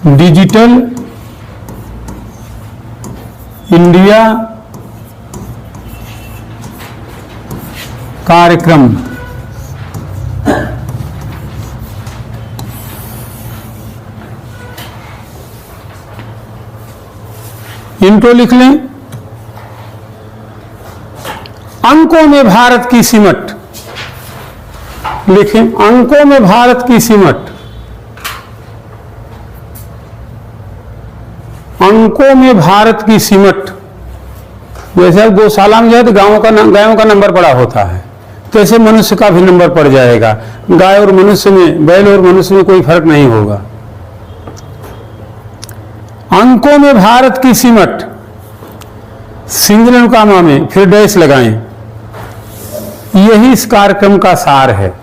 Digital India कार्यक्रम। Intro लिख लें। अंकों में भारत की सिमट लिखें। अंकों में भारत की सिमट। अंकों में भारत की सिमट। जैसे अब गौशाला में जाए तो गायों का नंबर पड़ा होता है, तो ऐसे मनुष्य का भी नंबर पड़ जाएगा। गाय और मनुष्य में, बैल और मनुष्य में कोई फर्क नहीं होगा। अंकों में भारत की सिमट, सिंगल कामा में फिर डैश लगाएं। यही इस कार्यक्रम का सार है।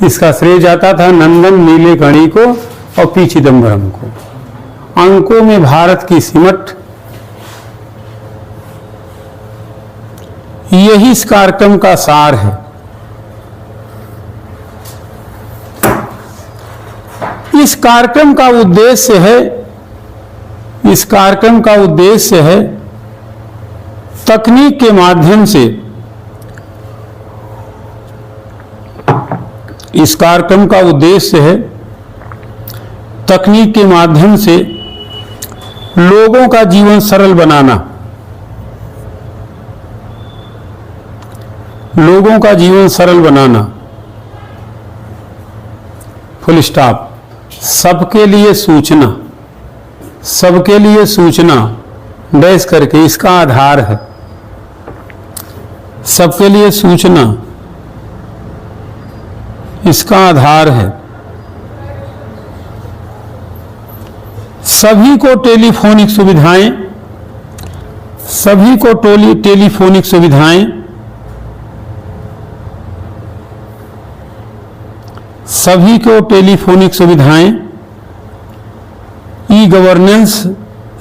इसका श्रेय जाता था नंदन नीलेकणी को और पी चिदम्बरम को। अंकों में भारत की सिमट, यही इस कार्यक्रम का सार है। इस कार्यक्रम का उद्देश्य है, इस कार्यक्रम का उद्देश्य है तकनीक के माध्यम से, इस कार्यक्रम का उद्देश्य है तकनीक के माध्यम से लोगों का जीवन सरल बनाना, लोगों का जीवन सरल बनाना। Full stop. सबके लिए सूचना, सबके लिए सूचना डैश करके इसका आधार है। सबके लिए सूचना इसका आधार है। सभी को टेलीफोनिक सुविधाएं, सभी को टेलीफोनिक सुविधाएं, सभी को टेलीफोनिक सुविधाएं, ई गवर्नेंस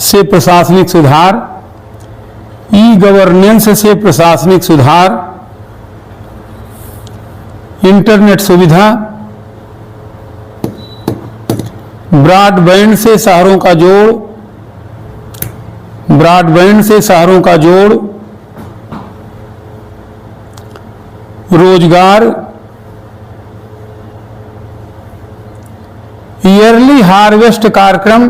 से प्रशासनिक सुधार, ई गवर्नेंस से प्रशासनिक सुधार, इंटरनेट सुविधा, ब्रॉडबैंड से शहरों का जोड़, ब्रॉडबैंड से शहरों का जोड़, रोजगार, ईयरली हार्वेस्ट कार्यक्रम,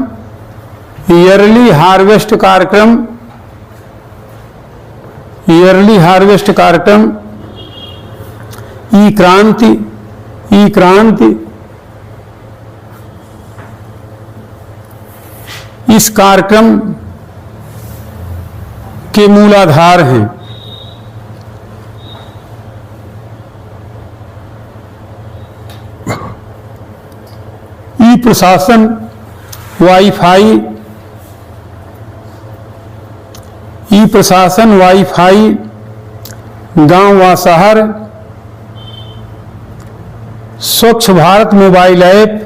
ईयरली हार्वेस्ट कार्यक्रम, ईयरली हार्वेस्ट कार्यक्रम, ई क्रांति, ई क्रांति। इस कार्यक्रम के मूलाधार हैं। ई प्रशासन, वाईफाई, ई प्रशासन, वाईफाई, गांव व शहर, स्वच्छ भारत मोबाइल ऐप,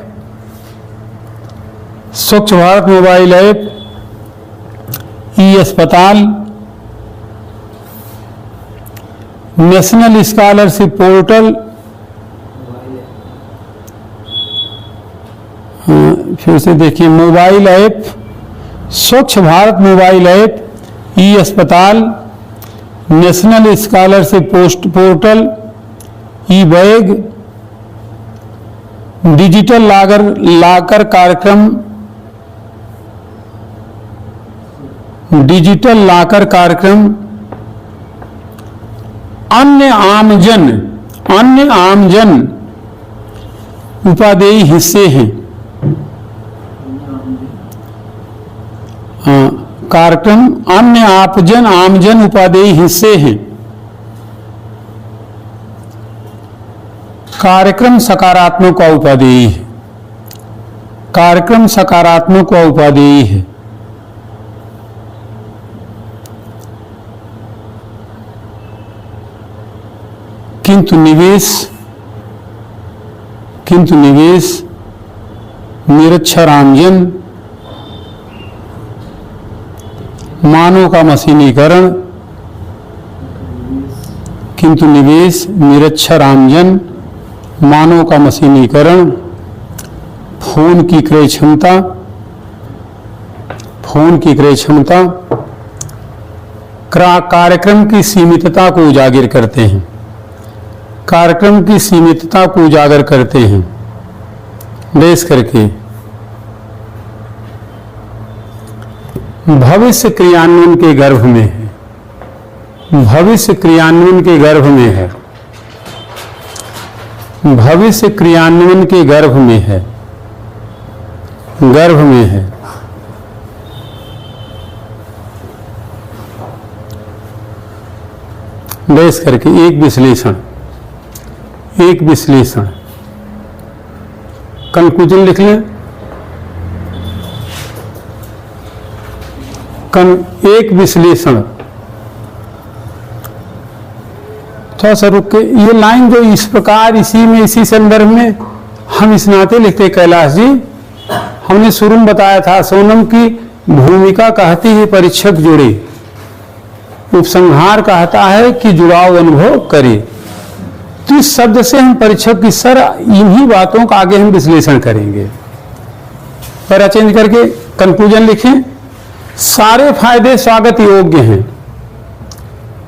स्वच्छ भारत मोबाइल ऐप, ई अस्पताल, नेशनल स्कॉलरशिप पोर्टल, फिर से देखिए मोबाइल ऐप, स्वच्छ भारत मोबाइल ऐप, ई अस्पताल, नेशनल स्कॉलरशिप पोर्टल, ई बैग, डिजिटल लाकर कार्यक्रम, डिजिटल लाकर कार्यक्रम, अन्य आमजन उपादेय हिस्से हैं। कार्यक्रम अन्य आमजन उपादेय हिस्से हैं। कार्यक्रम सकारात्मक व उपादेय है। कार्यक्रम सकारात्मक व उपादेय है। किंतु निवेश निरक्षर आमजन, मानव का मशीनीकरण, किंतु निवेश निरक्षर आमजन, मानव का मशीनीकरण, फोन की क्रय क्षमता, फोन की क्रय क्षमता कार्यक्रम की सीमितता को उजागर करते हैं, कार्यक्रम की सीमितता को उजागर करते हैं। बेस करके भविष्य क्रियान्वयन के गर्भ में है, भविष्य क्रियान्वयन के गर्भ में है, भविष्य क्रियान्वयन के गर्भ में है, गर्भ में है। बेस करके एक विश्लेषण, एक विश्लेषण, कंक्लूजन लिख लें। एक विश्लेषण, थोड़ा सा रुक के ये लाइन जो इस प्रकार इसी में इसी संदर्भ में हम इस नाते लिखते कैलाश जी, हमने शुरू में बताया था सोनम की भूमिका कहती है परीक्षक जुड़े, उपसंहार कहता है कि जुड़ाव अनुभव करे। तो इस शब्द से हम परीक्षक की सर इन्हीं बातों का आगे हम विश्लेषण करेंगे। पैरा चेंज करके कंक्लूजन लिखें। सारे फायदे स्वागत योग्य हैं,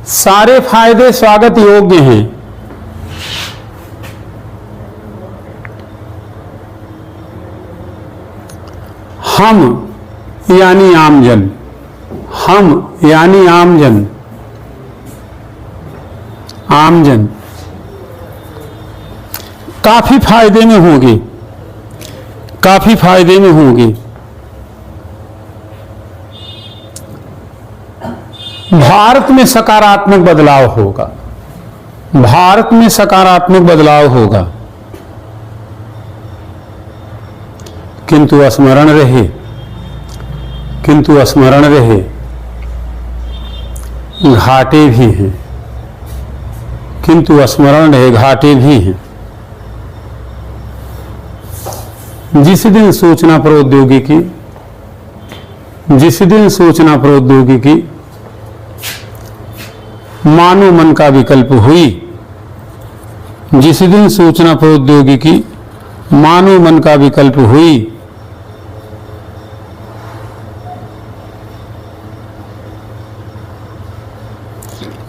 सारे फायदे स्वागत योग्य हैं। हम यानी आमजन, हम यानी आमजन, आमजन काफी फायदे में होंगे, काफी फायदे में होंगे। भारत में सकारात्मक बदलाव होगा, भारत में सकारात्मक बदलाव होगा, किंतु स्मरण रहे, किंतु स्मरण रहे घाटे भी हैं, किंतु स्मरण रहे घाटे भी हैं। जिस दिन सूचना प्रौद्योगिकी, जिस दिन सूचना प्रौद्योगिकी मानव मन का विकल्प हुई, जिस दिन सूचना प्रौद्योगिकी मानव मन का विकल्प हुई,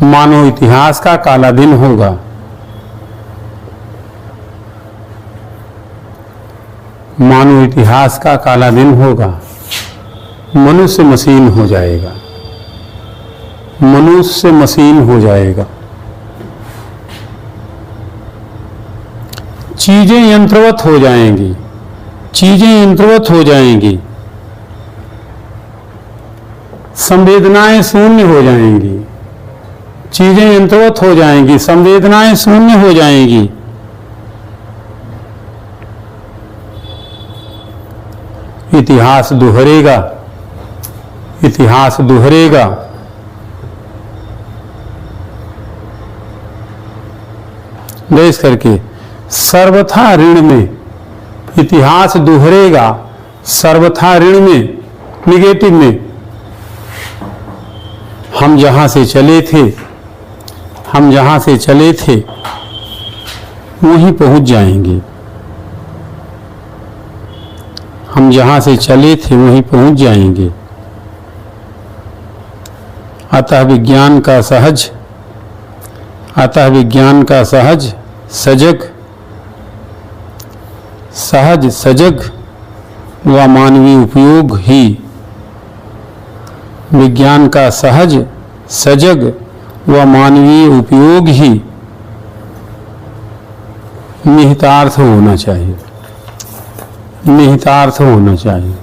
मानव इतिहास का काला दिन होगा। मानव इतिहास का काला दिन होगा। मनुष्य मशीन हो जाएगा, मनुष्य मशीन हो जाएगा। चीजें यंत्रवत हो जाएंगी, चीजें यंत्रवत हो जाएंगी। संवेदनाएं शून्य हो जाएंगी, चीजें यंत्रवत हो जाएंगी, संवेदनाएं शून्य हो जाएंगी। इतिहास दोहरेगा, इतिहास दोहरेगा। देश करके सर्वथा ऋण में, इतिहास दोहरेगा सर्वथा ऋण में, निगेटिव में। हम जहां से चले थे, हम जहां से चले थे वहीं पहुंच जाएंगे, हम जहां से चले थे वहीं पहुंच जाएंगे। अतः विज्ञान का सहज, अतः विज्ञान का सहज सजग, सहज सजग व मानवीय उपयोग ही, विज्ञान का सहज सजग व मानवीय उपयोग ही निहितार्थ होना चाहिए, निहितार्थ होना चाहिए।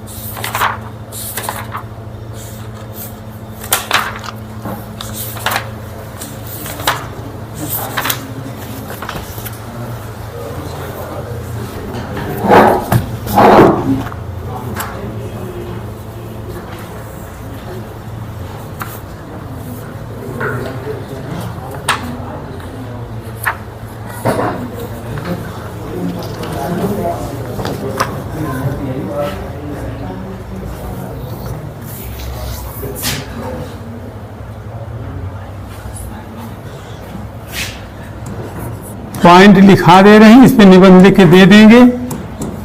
पॉइंट लिखा दे रहे हैं, इस पे निबंध लिख के दे देंगे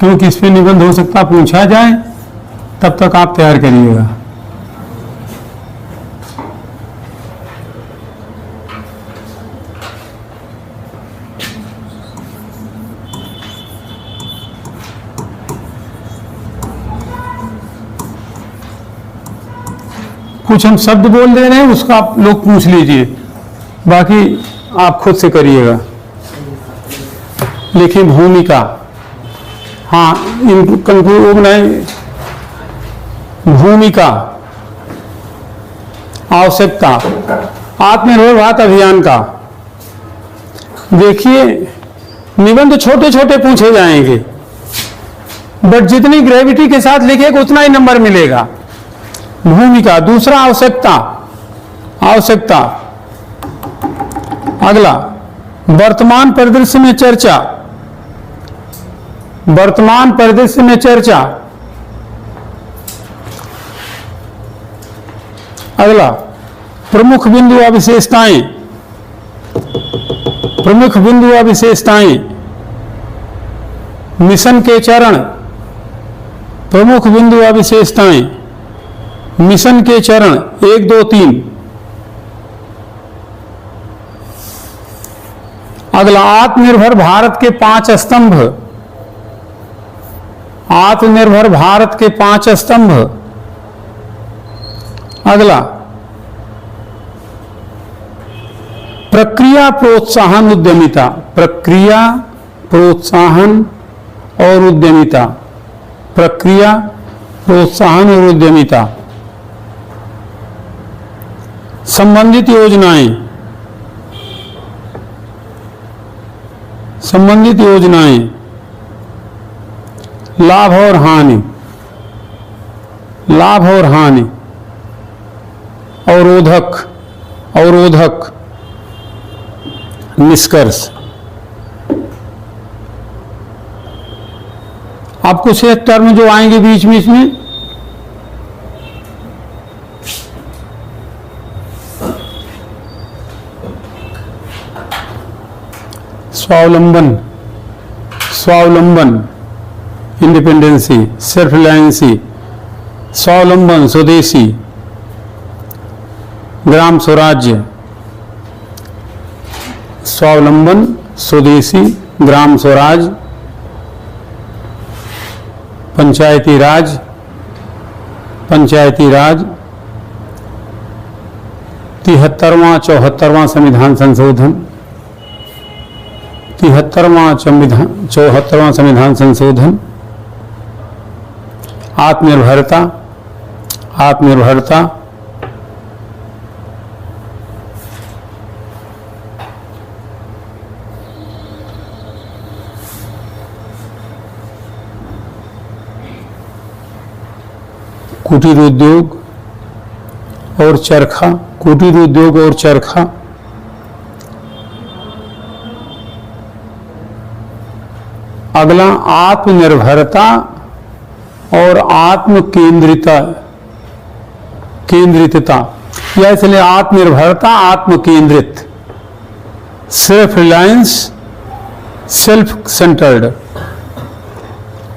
तो किस पे निबंध हो सकता पूछा जाए, तब तक आप तैयार करिएगा। कुछ हम शब्द बोल दे रहे हैं, उसका आप लोग पूछ लीजिए, बाकी आप खुद से करिएगा। लिखिए भूमिका, हाँ इनको बनाए। भूमिका, आवश्यकता, आत्मनिर्भर भारत अभियान का। देखिए निबंध छोटे छोटे पूछे जाएंगे, बट जितनी ग्रेविटी के साथ लिखेगा उतना ही नंबर मिलेगा। भूमिका। दूसरा आवश्यकता, आवश्यकता। अगला वर्तमान परिदृश्य में चर्चा, वर्तमान परिदृश्य में चर्चा। अगला प्रमुख बिंदु व विशेषताएं, प्रमुख बिंदु व विशेषताएं। मिशन के चरण, प्रमुख बिंदु व विशेषताएं। मिशन के चरण 1, 2, 3। अगला आत्मनिर्भर भारत के 5 स्तंभ, आत्मनिर्भर भारत के 5 स्तंभ। अगला प्रक्रिया प्रोत्साहन उद्यमिता, प्रक्रिया प्रोत्साहन और उद्यमिता, प्रक्रिया प्रोत्साहन और उद्यमिता। संबंधित योजनाएं, संबंधित योजनाएं। लाभ और हानि, लाभ और हानि। अवरोधक, अवरोधक। निष्कर्ष। आपको से टर्म जो आएंगे बीच बीच में, स्वावलंबन, स्वावलंबन, इंडिपेंडेंसी, सेल्फ रिलायंसी। स्वावलंबन, स्वदेशी, ग्राम स्वराज्य। स्वावलंबन, स्वदेशी, ग्राम स्वराज। पंचायती राज, पंचायती राज। 73वां 74वां संविधान संशोधन, 73वां 74वां संविधान संशोधन। आत्मनिर्भरता, आत्मनिर्भरता। कुटीर उद्योग और चरखा, कुटीर उद्योग और चरखा। अगला आत्मनिर्भरता और आत्म केंद्रिता, केंद्रितता, या इसलिए आत्मनिर्भरता आत्म केंद्रित, सेल्फ रिलायंस, सेल्फ सेंटर्ड।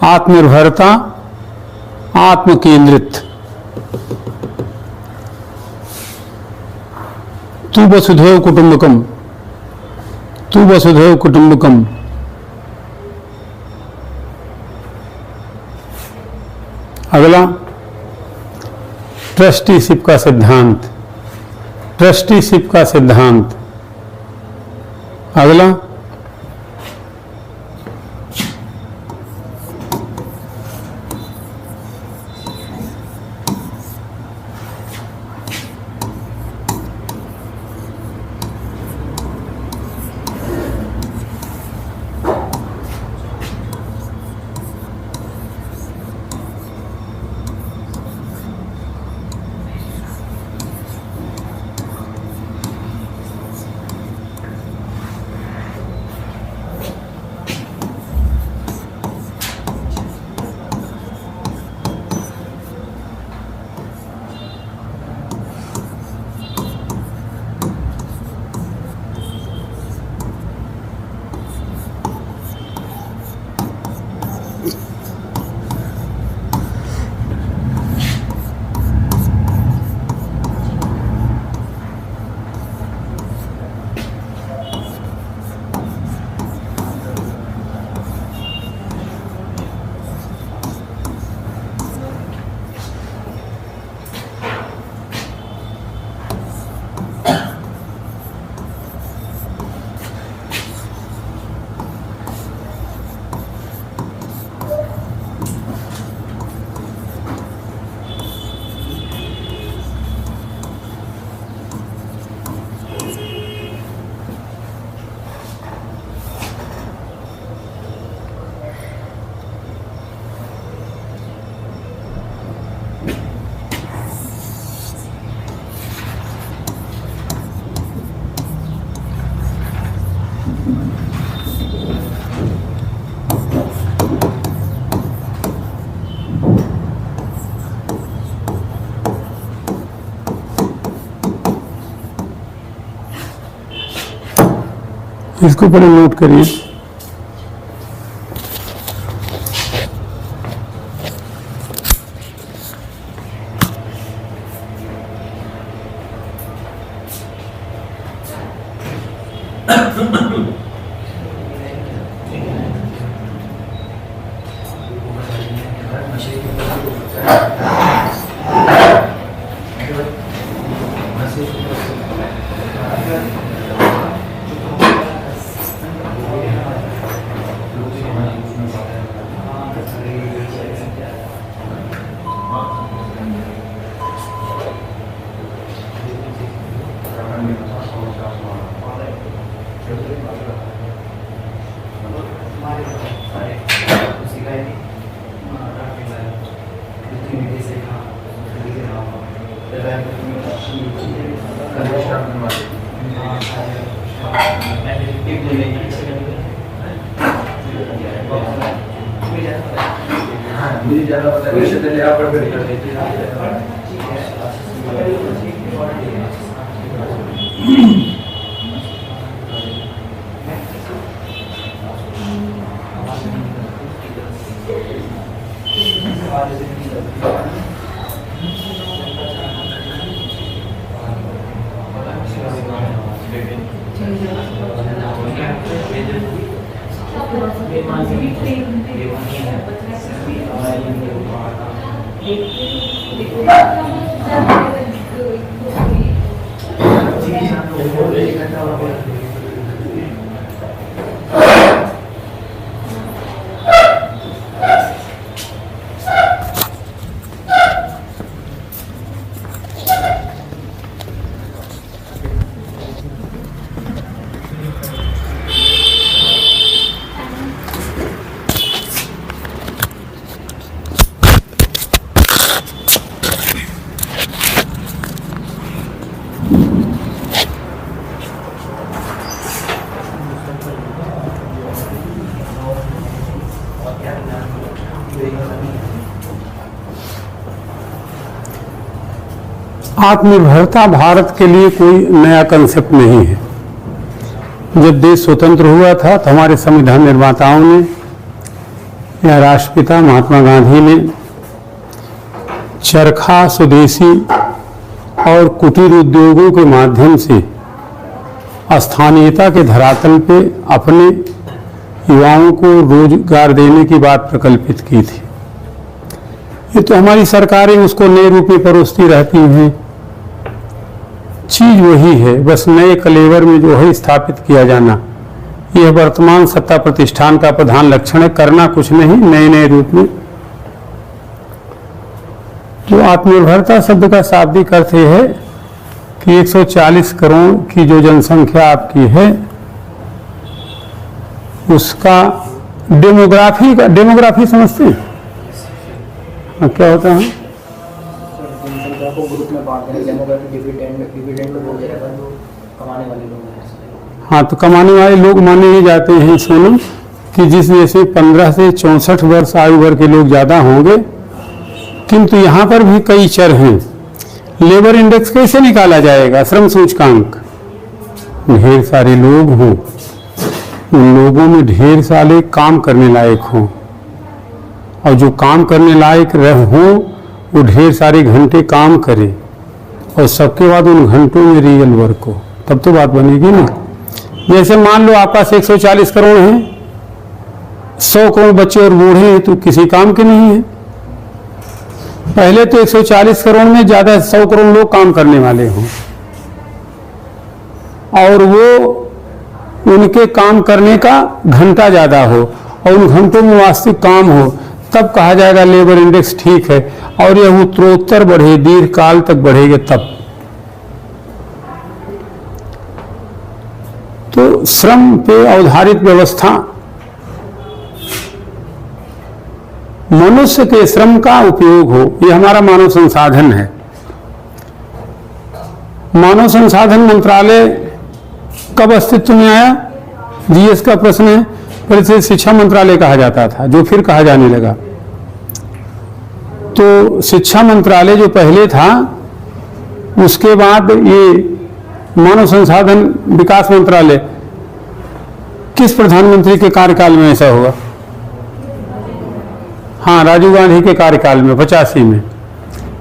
आत्मनिर्भरता आत्म केंद्रित। तु वसुधैव कुटुंबकम, तु वसुधैव कुटुंबकम। अगला ट्रस्टीशिप का सिद्धांत, ट्रस्टीशिप का सिद्धांत। अगला इसको पहले नोट करिए। आत्मनिर्भरता भारत के लिए कोई नया कंसेप्ट नहीं है। जब देश स्वतंत्र हुआ था तो हमारे संविधान निर्माताओं ने या राष्ट्रपिता महात्मा गांधी ने चरखा, स्वदेशी और कुटीर उद्योगों के माध्यम से स्थानीयता के धरातल पे अपने युवाओं को रोजगार देने की बात प्रकल्पित की थी। ये तो हमारी सरकारें उसको नए रूप में परोसती रहती हैं। चीज वही है, बस नए कलेवर में जो है स्थापित किया जाना। यह वर्तमान सत्ता प्रतिष्ठान का प्रधान लक्षण है, करना कुछ नहीं, नए नए रूप में। जो आत्मनिर्भरता शब्द का शाब्दिक अर्थ है कि 140 करोड़ की जो जनसंख्या आपकी है उसका डेमोग्राफी समझते हैं? क्या होता है? जनसंख्या को ग्रुप में बांट दें, डेमोग्राफी डिविडेंड में बोल जाएगा जो कमाने वाले लोग हैं। हाँ, तो कमाने वाले लोग माने ये जाते हैं सोनम कि जिस जैसे 15 से 64 वर्ष आयु वर्ग के लोग ज्यादा होंगे, किंतु यहाँ पर भी कई चर हैं। लेबर इंडेक्स कैसे निकाला जाएगा? श्रम सूचकांक। ढेर सारे लोग हों, उन लोगों में ढेर सारे काम करने लायक हों, और जो काम करने लायक हो वो ढेर सारे घंटे काम करे, और सबके बाद उन घंटों में रियल वर्क हो, तब तो बात बनेगी ना। जैसे मान लो आपका 140 करोड़ हैं, 100 करोड़ बच्चे और बूढ़े हैं, तो किसी काम के नहीं है। पहले तो 140 करोड़ में ज्यादा 100 करोड़ लोग काम करने वाले हों, और वो उनके काम करने का घंटा ज्यादा हो, और उन घंटों में वास्तविक काम हो, तब कहा जाएगा लेबर इंडेक्स ठीक है। और यह उत्तरोत्तर बढ़े, दीर्घ काल तक बढ़ेगा तब। तो श्रम पे आधारित व्यवस्था, मनुष्य के श्रम का उपयोग हो, यह हमारा मानव संसाधन है। मानव संसाधन मंत्रालय कब अस्तित्व में आया? जीएस का प्रश्न है। पहले से शिक्षा मंत्रालय कहा जाता था, जो फिर कहा जाने लगा। तो शिक्षा मंत्रालय जो पहले था, उसके बाद ये मानव संसाधन विकास मंत्रालय, किस प्रधानमंत्री के कार्यकाल में ऐसा हुआ? हाँ, राजीव गांधी के कार्यकाल में 85 में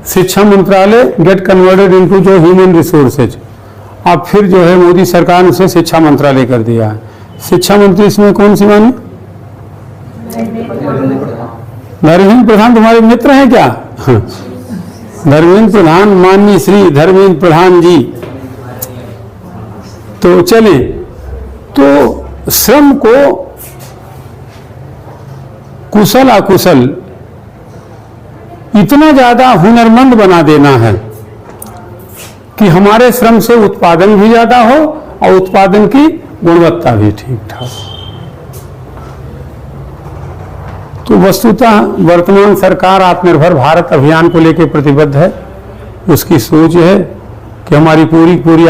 शिक्षा मंत्रालय गेट कन्वर्टेड इनटू जो ह्यूमन रिसोर्सेज, अब फिर जो है मोदी सरकार ने उसे शिक्षा मंत्रालय कर दिया है। शिक्षा मंत्री इसमें कौन सी मानी? धर्मेंद्र प्रधान तुम्हारे मित्र हैं क्या? धर्मेंद्र प्रधान, माननीय श्री धर्मेंद्र प्रधान जी। तो चले, तो श्रम को कुशल अकुशल इतना ज्यादा हुनरमंद बना देना है कि हमारे श्रम से उत्पादन भी ज्यादा हो और उत्पादन की गुणवत्ता भी ठीक ठाक। तो वस्तुतः वर्तमान सरकार आत्मनिर्भर भारत अभियान को लेकर प्रतिबद्ध है। उसकी सोच है कि हमारी पूरी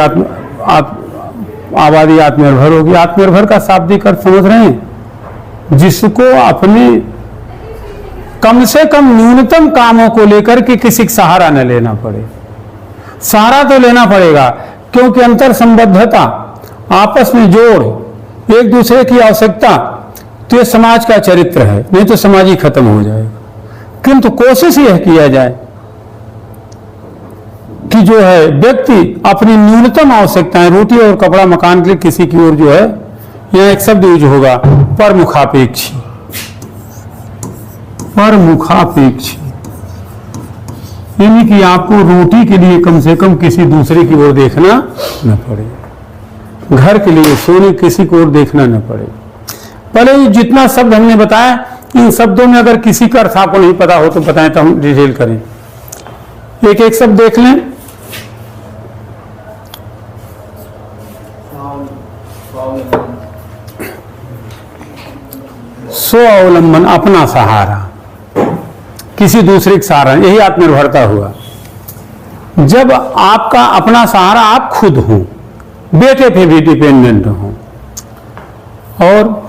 आबादी आत्मनिर्भर होगी। आत्मनिर्भर का शाब्दिक अर्थ समझ रहे हैं? जिसको अपने कम से कम न्यूनतम कामों को लेकर के किसी का सहारा न लेना पड़े। सहारा तो लेना पड़ेगा, क्योंकि अंतर संबद्धता, आपस में जोड़, एक दूसरे की आवश्यकता, तो ये समाज का चरित्र है, नहीं तो समाज ही खत्म हो जाएगा। किंतु कोशिश यह किया जाए कि जो है व्यक्ति अपनी न्यूनतम आवश्यकताएं, रोटी और कपड़ा मकान के लिए किसी की ओर जो है, यह एक शब्द यूज होगा, परमुखापेक्षी। परमुखापेक्षी यानी कि आपको रोटी के लिए कम से कम किसी दूसरे की ओर देखना न पड़े, घर के लिए सोने किसी को ओर देखना न पड़े। पहले जितना शब्द हमने बताया, इन शब्दों में अगर किसी का अर्थ आपको नहीं पता हो तो बताएं, तो हम डिटेल करें। एक एक शब्द देख लें। स्वावलंबन, अपना सहारा, किसी दूसरे का सहारा, यही आत्मनिर्भरता हुआ। जब आपका अपना सहारा आप खुद हो, बेटे पे भी डिपेंडेंट हो। और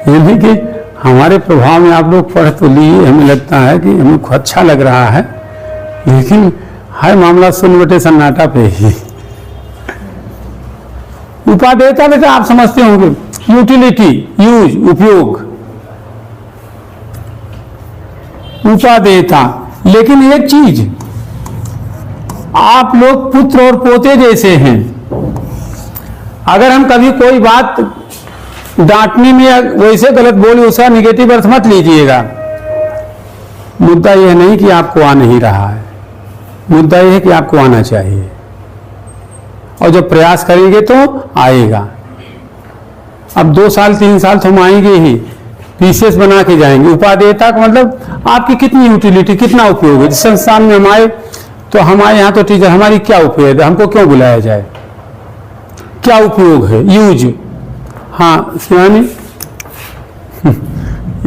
यानी कि हमारे प्रभाव में आप लोग पढ़ तो लिए, हमें लगता है कि हमें अच्छा लग रहा है, लेकिन हर मामला सुन बटे सन्नाटा पे ही। उपादेयता बेटा आप समझते होंगे, यूटिलिटी, यूज, उपयोग, उपादेयता। लेकिन एक चीज, आप लोग पुत्र और पोते जैसे हैं। अगर हम कभी कोई बात डांटने में वैसे गलत बोले, उसका निगेटिव अर्थ मत लीजिएगा। मुद्दा यह नहीं कि आपको आ नहीं रहा है, मुद्दा यह है कि आपको आना चाहिए, और जब प्रयास करेंगे तो आएगा। अब 2 साल 3 साल तो हम आएंगे ही, पीसेस बना के जाएंगे। उपादेयता का मतलब आपकी कितनी यूटिलिटी, कितना उपयोग है। जिस संस्थान में हम आए, तो हमारे यहाँ तो टीचर, हमारी क्या उपयोग है, हमको क्यों बुलाया जाए, क्या उपयोग है, यूज। हाँ शिवानी,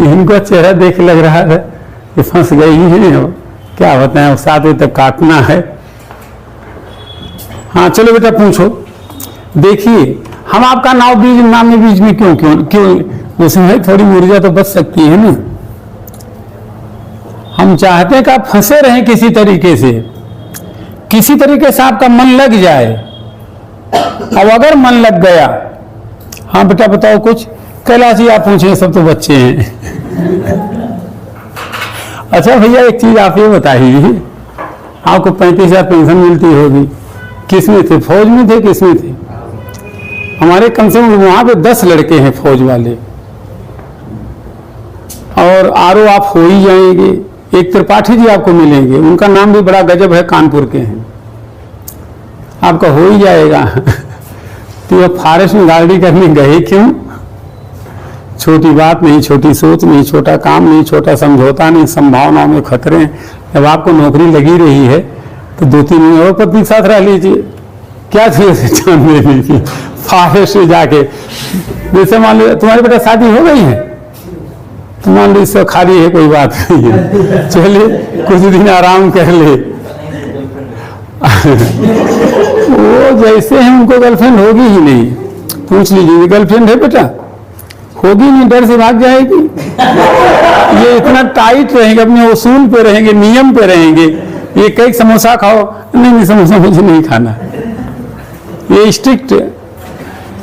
इनका चेहरा देख लग रहा है कि फंस गई है, क्या बताएं, 7 बजे तक काटना है। हाँ चलो बेटा पूछो। देखिए, हम आपका नाम में बीच में क्यों उसमें थोड़ी ऊर्जा तो बच सकती है ना। हम चाहते हैं कि आप फंसे रहें किसी तरीके से आपका मन लग जाए। अब अगर मन लग गया, हाँ बेटा बताओ कुछ। कैलाश जी आप पूछें, सब तो बच्चे हैं। अच्छा भैया एक चीज आप ये बताइए, आपको 35,000 पेंशन मिलती होगी, किसमें थे, फौज में थे, किसमें थे? हमारे कम से कम वहां पे 10 लड़के हैं फौज वाले, और आरओ आप हो ही जाएंगे। एक त्रिपाठी जी आपको मिलेंगे, उनका नाम भी बड़ा गजब है, कानपुर के हैं, आपका हो ही जाएगा। तो ये फॉरेस्ट में गाड़ी करने गए क्यों? छोटी बात नहीं, छोटी सोच नहीं, छोटा काम नहीं, छोटा समझौता नहीं, संभावनाओं में खतरे हैं। जब आपको नौकरी लगी रही है तो 2-3 महीने और पत्नी साथ रह लीजिए, क्या जान लेने की फॉरेस्ट में जाके। जैसे मान लो तुम्हारी बेटा शादी हो गई है, तो मान लो इससे खाली है, कोई बात नहीं है, चलिए कुछ दिन आराम कर ले। वो जैसे हैं उनको गर्लफ्रेंड होगी ही नहीं, पूछ लीजिए गर्लफ्रेंड है बेटा, होगी नहीं, डर से भाग जाएगी। ये इतना टाइट रहेंगे, अपने उसूल पे रहेंगे, नियम पे रहेंगे, ये कई समोसा खाओ, नहीं समोसा मुझे नहीं खाना। ये स्ट्रिक्ट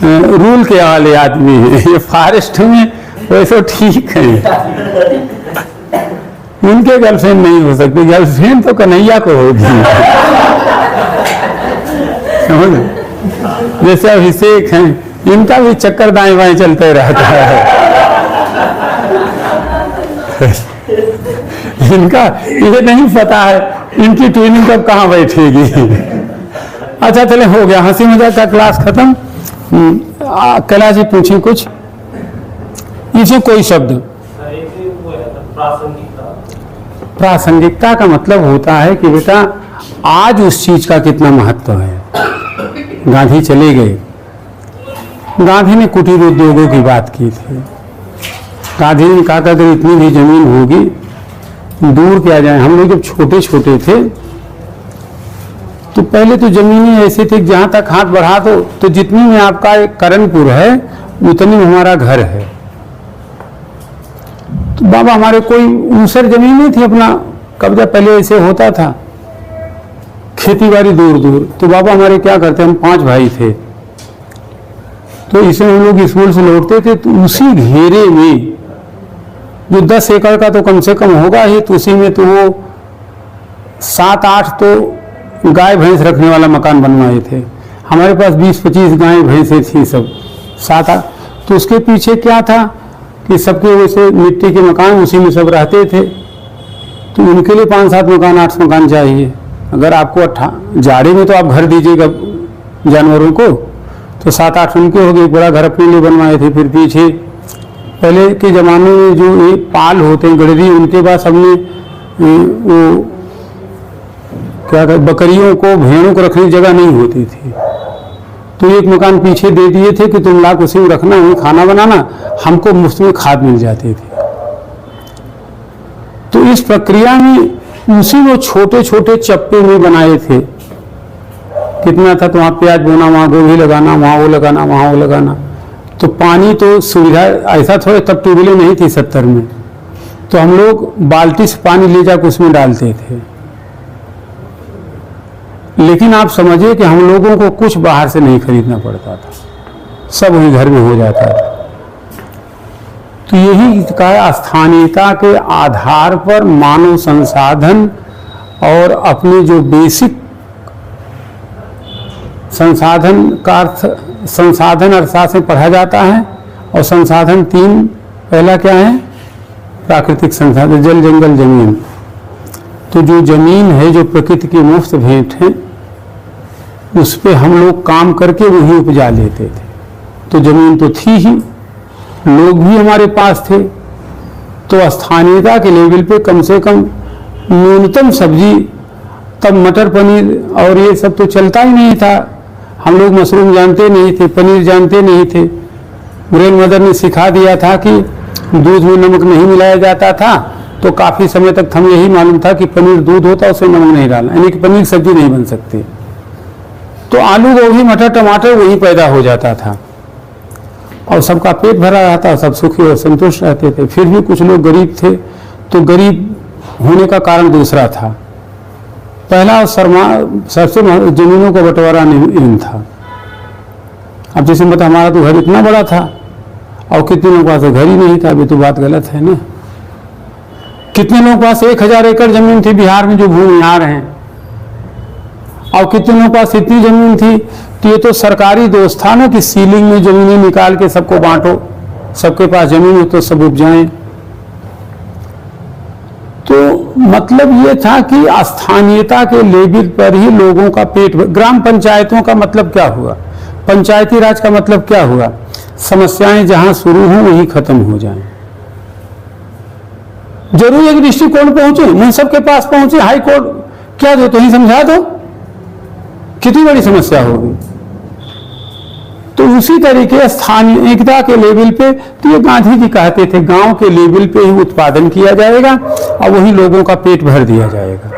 रूल के वाले आदमी है। ये फॉरेस्ट में वैसे ठीक है, उनके गर्लफ्रेंड नहीं हो सकती, गर्लफ्रेंड तो कन्हैया को होगी। समझ, जैसे अभिषेक हैं, इनका भी चक्कर दाएं बाएं चलते रहता है। इनका ये नहीं पता है इनकी ट्रेनिंग कब कहाँ बैठेगी। अच्छा चले, हो गया हंसी मजाक का क्लास खत्म। कैलाश जी पूछिए कुछ, इसे कोई शब्द। प्रासंगिकता का मतलब होता है कि बेटा आज उस चीज का कितना महत्व है। गांधी चले गए, गांधी ने कुटीर उद्योगों की बात की थी। गांधी ने कहा था अगर इतनी भी जमीन होगी दूर क्या जाए। हम लोग जब छोटे छोटे थे तो पहले तो जमीनें ऐसे थे जहां तक हाथ बढ़ा दो तो जितनी में आपका एक करणपुर है उतनी में हमारा घर है। तो बाबा हमारे कोई ऊसर जमीन नहीं थी, अपना कब्जा पहले ऐसे होता था, खेती बाड़ी दूर दूर। तो बाबा हमारे क्या करते, हम 5 भाई थे, तो इसे हम लोग स्कूल से लौटते थे तो उसी घेरे में जो 10 एकड़ का तो कम से कम होगा ही, तो उसी में तो वो 7-8 तो गाय भैंस रखने वाला मकान बनवाए थे। हमारे पास 20-25 गाय भैंसें थी, सब 7-8। तो उसके पीछे क्या था कि सबके वैसे मिट्टी के मकान, उसी में सब रहते थे। तो उनके लिए 5-7 मकान 8 मकान चाहिए। अगर आपको जाड़े में तो आप घर दीजिएगा जानवरों को, तो 7-8 उनके हो गए, बड़ा घर अपने लिए बनवाए थे। फिर पीछे पहले के ज़माने में जो ये पाल होते हैं गड़री, उनके पास हमने वो क्या कहते, बकरियों को भेड़ों को रखने की जगह नहीं होती थी, तो एक मकान पीछे दे दिए थे कि तुम लाख उसी में रखना, वहीं खाना बनाना, हमको मुफ्त में खाद मिल जाती थी। तो इस प्रक्रिया में उसी वो छोटे छोटे चप्पे में बनाए थे। कितना था तो वहाँ प्याज बोना, वहाँ गोभी लगाना, वहाँ वो लगाना, वहाँ वो लगाना। तो पानी तो सुविधा ऐसा थोड़ा, तब ट्यूबवेलें नहीं थी 70 में, तो हम लोग बाल्टी से पानी ले जाकर उसमें डालते थे। लेकिन आप समझिए कि हम लोगों को कुछ बाहर से नहीं खरीदना पड़ता था, सब वही घर में हो जाता था। तो यही का स्थानीयता के आधार पर मानव संसाधन और अपने जो बेसिक संसाधन का अर्थ, संसाधन अर्थशास्त्र से पढ़ा जाता है। और संसाधन 3, पहला क्या है, प्राकृतिक संसाधन, जल जंगल जमीन। तो जो जमीन है जो प्रकृति की मुफ्त भेंट है, उस पे हम लोग काम करके वही उपजा लेते थे। तो जमीन तो थी ही, लोग भी हमारे पास थे, तो स्थानीयता के लेवल पे कम से कम न्यूनतम सब्जी, तब मटर पनीर और ये सब तो चलता ही नहीं था। हम लोग मशरूम जानते नहीं थे, पनीर जानते नहीं थे। ग्रैंड मदर ने सिखा दिया था कि दूध में नमक नहीं मिलाया जाता था, तो काफ़ी समय तक हमें यही मालूम था कि पनीर दूध होता है, उसमें नमक नहीं डालना, यानी कि पनीर सब्जी नहीं बन सकती। तो आलू गोभी मटर टमाटर वही पैदा हो जाता था और सबका पेट भरा रहता, सब सुखी और संतुष्ट रहते थे। फिर भी कुछ लोग गरीब थे, तो गरीब होने का कारण दूसरा था। पहला सबसे जमीनों का बंटवारा नहीं था। अब जैसे मतलब हमारा तो घर इतना बड़ा था और कितने लोगों के पास घर ही नहीं था, अभी तो बात गलत है ना। कितने लोगों के पास 1000 एकड़ जमीन थी बिहार में जो भूमिहार हैं, और कितने लोगों के पास इतनी जमीन थी कि ये तो सरकारी दोस्त था ना कि सीलिंग में जमीनें निकाल के सबको बांटो, सबके पास जमीन हो तो सब उपजाएं। तो मतलब ये था कि स्थानीयता के लेवल पर ही लोगों का पेट। ग्राम पंचायतों का मतलब क्या हुआ, पंचायती राज का मतलब क्या हुआ, समस्याएं जहां शुरू हों वहीं खत्म हो जाएं। जरूरी है कि डिस्ट्रिक्ट कोर्ट पहुंचे, मुंसब के पास पहुंचे, हाई कोर्ट, क्या दो तो ही समझा दो, कितनी बड़ी समस्या होगी। तो उसी तरीके स्थानीयता के लेवल पे, तो ये गांधी जी कहते थे गांव के लेवल पे ही उत्पादन किया जाएगा और वही लोगों का पेट भर दिया जाएगा।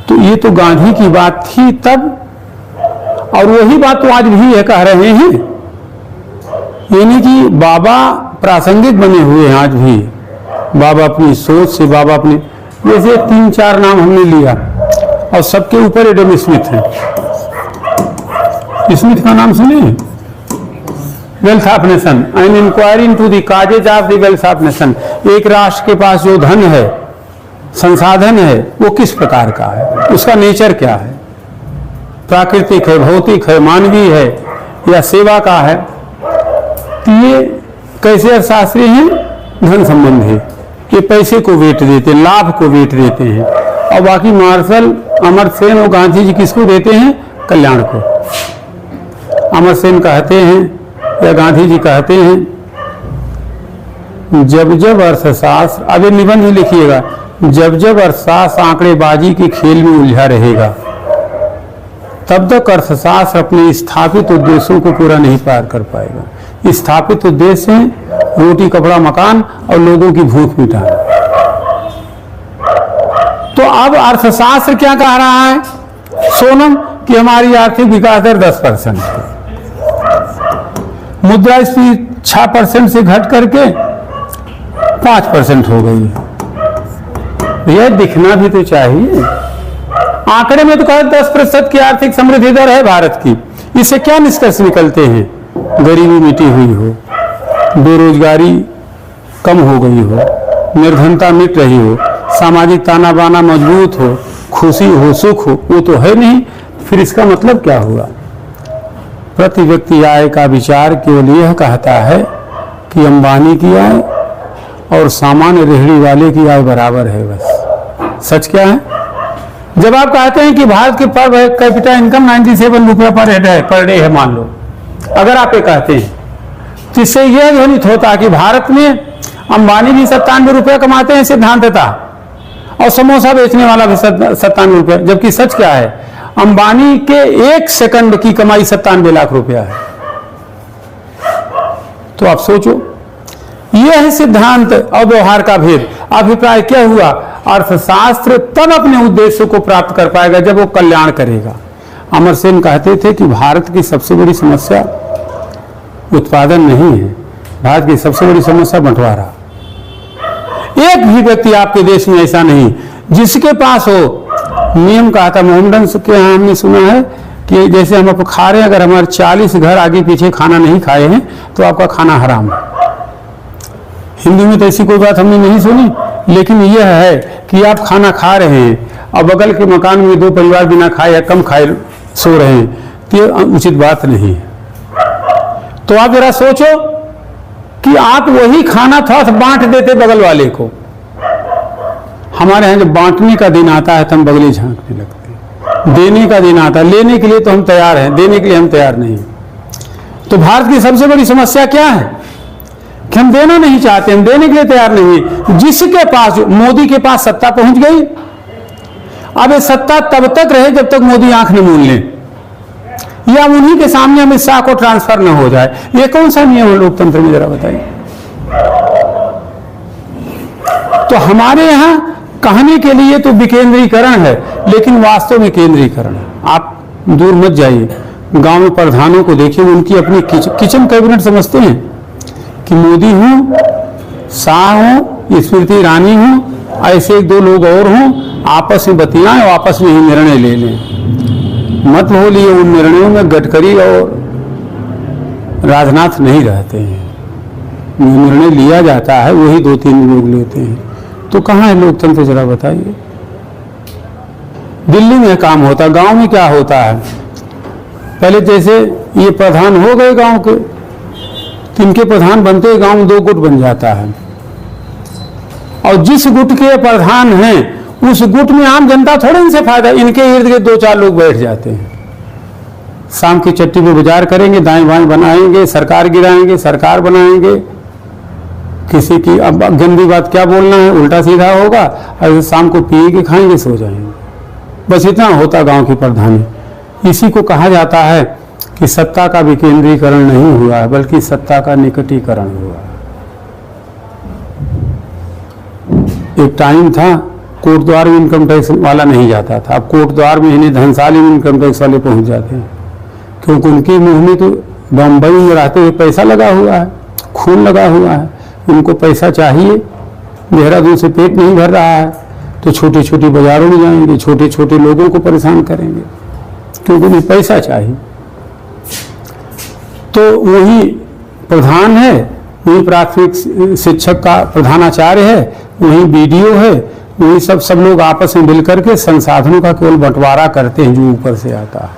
तो ये तो गांधी की बात थी तब, और वही बात तो आज भी है, कह रहे हैं। यानी कि बाबा प्रासंगिक बने हुए हैं आज भी। बाबा अपनी सोच से, बाबा अपने जैसे 3-4 नाम हमने लिया और सबके ऊपर एडम स्मिथ है। स्मिथ का नाम सुने? Wealth of nation, an inquiry into the causes of the wealth of nation. एक राष्ट्र के पास जो धन है, संसाधन है, वो किस प्रकार का है, उसका नेचर क्या है, प्राकृतिक है, भौतिक है, मानवीय है या सेवा का है। तो ये कैसे अर्थशास्त्री हैं? धन संबंधी, ये पैसे को वेट देते हैं, लाभ को वेट देते हैं। और बाकी मार्शल, अमर्त्य सेन और गांधी जी किसको देते हैं? कल्याण को। अमर्त्य सेन कहते हैं या गांधी जी कहते हैं, जब जब अर्थशास्त्र, अब ये निबंध ही लिखिएगा, जब जब अर्थशास्त्र आंकड़ेबाजी के खेल में उलझा रहेगा तब तक अर्थशास्त्र अपने स्थापित उद्देश्यों को पूरा नहीं पार कर पाएगा। स्थापित उद्देश्य हैं रोटी, कपड़ा, मकान और लोगों की भूख मिटाना। तो अब अर्थशास्त्र क्या कह रहा है सोनम, कि हमारी आर्थिक विकास दर 10% है, मुद्रास्फीति 6% से घट करके 5% हो गई। यह दिखना भी तो चाहिए। आंकड़े में तो कहा 10% की आर्थिक समृद्धि दर है भारत की। इससे क्या निष्कर्ष निकलते हैं? गरीबी मिटी हुई हो, बेरोजगारी कम हो गई हो, निर्धनता मिट रही हो, सामाजिक ताना बाना मजबूत हो, खुशी हो, सुख हो, वो तो है नहीं। फिर इसका मतलब क्या हुआ? प्रति व्यक्ति आय का विचार केवल यह कहता है कि अंबानी की आय और सामान्य रेहड़ी वाले की आय बराबर है, बस। सच क्या है? जब आप कहते हैं कि भारत की पर कैपिटा इनकम 97 रुपये पर डे है, मान लो, अगर आप ये कहते हैं तो इससे यह ध्वनित होता है कि भारत में अंबानी भी 97 रुपये कमाते हैं सिद्धांततः, और समोसा बेचने वाला भी 97 रुपये। जबकि सच क्या है? अंबानी के 1 सेकंड की कमाई 97 लाख रुपया है। तो आप सोचो, यह है सिद्धांत और व्यवहार का भेद। अभिप्राय क्या हुआ? अर्थशास्त्र तब अपने उद्देश्य को प्राप्त कर पाएगा जब वो कल्याण करेगा। अमर्त्य सेन कहते थे कि भारत की सबसे बड़ी समस्या उत्पादन नहीं है, भारत की सबसे बड़ी समस्या बंटवारा। एक भी व्यक्ति आपके देश में ऐसा नहीं जिसके पास हो। नियम कहा था मोहम्मदन के यहाँ, हमने सुना है कि जैसे हम खा रहे हैं, अगर हमारे 40 घर आगे पीछे खाना नहीं खाए हैं तो आपका खाना हराम है। हिंदू में तो ऐसी कोई बात हमने नहीं सुनी, लेकिन यह है कि आप खाना खा रहे हैं और बगल के मकान में 2 परिवार बिना खाए या कम खाए सो रहे हैं, तो ये उचित बात नहीं है। तो आप जरा सोचो कि आप वही खाना थोड़ा सा बांट देते बगल वाले को। हमारे यहाँ जब बांटने का दिन आता है तो हम बगले झांकने लगते हैं। देने का दिन आता है, लेने के लिए तो हम तैयार हैं, देने के लिए हम तैयार नहीं। तो भारत की सबसे बड़ी समस्या क्या है कि हम देना नहीं चाहते, हम देने के लिए तैयार नहीं। जिसके पास, मोदी के पास सत्ता पहुंच गई, अब ये सत्ता तब तक रहे जब तक मोदी आंख न मूंद ले, या उन्हीं के सामने अमित शाह को ट्रांसफर न हो जाए। ये कौन सा नियम है लोकतंत्र में, जरा बताइए। तो हमारे यहां कहने के लिए तो विकेंद्रीकरण है, लेकिन वास्तव में केंद्रीकरण है। आप दूर मत जाइए, गांव में प्रधानों को देखिए, उनकी अपनी किचन कैबिनेट समझते हैं कि मोदी हूं, शाह हूं, स्मृति ईरानी हूं, ऐसे 1-2 लोग और हों, आपस में बतियाएं और आपस में ही निर्णय ले लें। मत भूलिए, उन निर्णयों में गडकरी और राजनाथ नहीं रहते हैं। निर्णय लिया जाता है वही 2-3 लोग लेते हैं। तो कहाँ है लोकतंत्र, जरा बताइए। दिल्ली में काम होता, गांव में क्या होता है? पहले जैसे ये प्रधान हो गए गांव के, इनके प्रधान बनते ही गांव में 2 गुट बन जाता है, और जिस गुट के प्रधान हैं उस गुट में आम जनता थोड़े इनसे फायदा, इनके इर्द गिर्द 2-4 लोग बैठ जाते हैं। शाम की चट्टी पे बाजार करेंगे, दाएं बाएं बनाएंगे, सरकार गिराएंगे, सरकार बनाएंगे। किसी की अब गंदी बात क्या बोलना है, उल्टा सीधा होगा, और शाम को पिएंगे, खाएंगे, सो जाएंगे। बस इतना होता गांव की प्रधानी। इसी को कहा जाता है कि सत्ता का विकेंद्रीकरण नहीं हुआ है, बल्कि सत्ता का निकटीकरण हुआ। एक टाइम था कोटद्वार में इनकम टैक्स वाला नहीं जाता था, अब कोटद्वार में इन्हें धनसाली में इनकम टैक्स वाले पहुंच जाते हैं, क्योंकि उनके मुंह में तो बम्बई में रहते हुए पैसा लगा हुआ है, खून लगा हुआ है, उनको पैसा चाहिए, देहरादून से पेट नहीं भर रहा है, तो छोटे छोटे बाजारों में जाएंगे, छोटे छोटे लोगों को परेशान करेंगे, क्योंकि उन्हें पैसा चाहिए। तो वही प्रधान है, वही प्राथमिक शिक्षक का प्रधानाचार्य है, वही बीडीओ है, वही सब लोग आपस में मिल करके संसाधनों का केवल बंटवारा करते हैं जो ऊपर से आता है,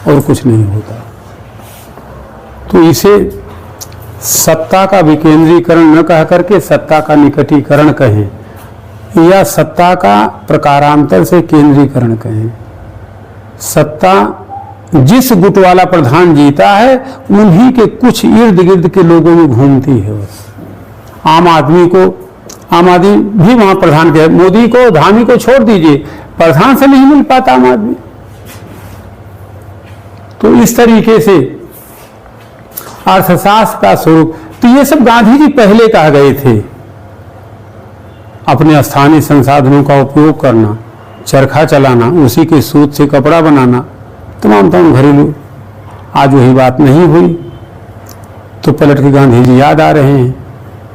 और कुछ नहीं होता। तो इसे सत्ता का विकेंद्रीकरण न कह करके सत्ता का निकटीकरण कहें, या सत्ता का प्रकारांतर से केंद्रीकरण कहें। सत्ता जिस गुट वाला प्रधान जीता है उन्हीं के कुछ इर्द गिर्द के लोगों में घूमती है बस। आम आदमी भी वहां प्रधान के, मोदी को धामी को छोड़ दीजिए, प्रधान से नहीं मिल पाता आम आदमी। तो इस तरीके से अर्थशास्त्र का स्वरूप, तो ये सब गांधी जी पहले कह गए थे। अपने स्थानीय संसाधनों का उपयोग करना, चरखा चलाना, उसी के सूत से कपड़ा बनाना, तमाम घरेलू। आज वही बात नहीं हुई तो पलट के गांधी जी याद आ रहे हैं।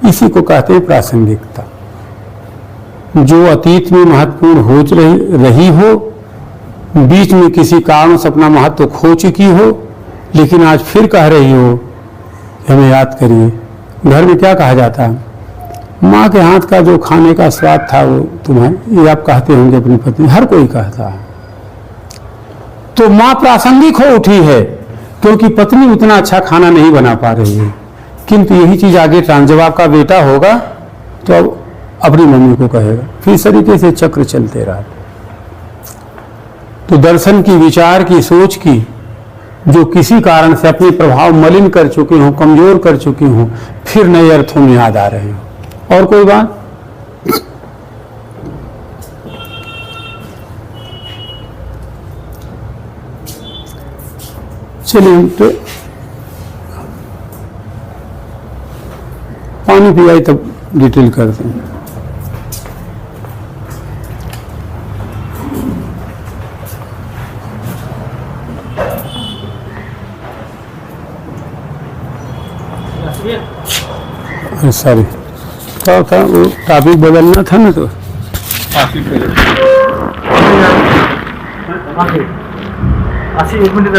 इसी को कहते हैं प्रासंगिकता। जो अतीत में महत्वपूर्ण हो रही हो, बीच में किसी कारण से अपना महत्व खो चुकी हो, लेकिन आज फिर कह रही हो कि हमें याद करिए। घर में क्या कहा जाता है, माँ के हाथ का जो खाने का स्वाद था वो तुम्हें, ये आप कहते होंगे अपनी पत्नी, हर कोई कहता है। तो माँ प्रासंगिक हो उठी है क्योंकि पत्नी उतना अच्छा खाना नहीं बना पा रही है, किंतु यही चीज आगे जब आपका बेटा होगा तो अब अपनी मम्मी को कहेगा, फिर इस तरीके से चक्र चलते रहा। तो दर्शन की, विचार की, सोच की, जो किसी कारण से अपने प्रभाव मलिन कर चुके हों, कमजोर कर चुके हों, फिर नए अर्थों में याद आ रहे हों। और कोई बात? चलिए, तो पानी पियाई तब डिटेल करते हैं। सॉरी, क्या था वो, टॉपिक बदलना था ना, तो एक मिनट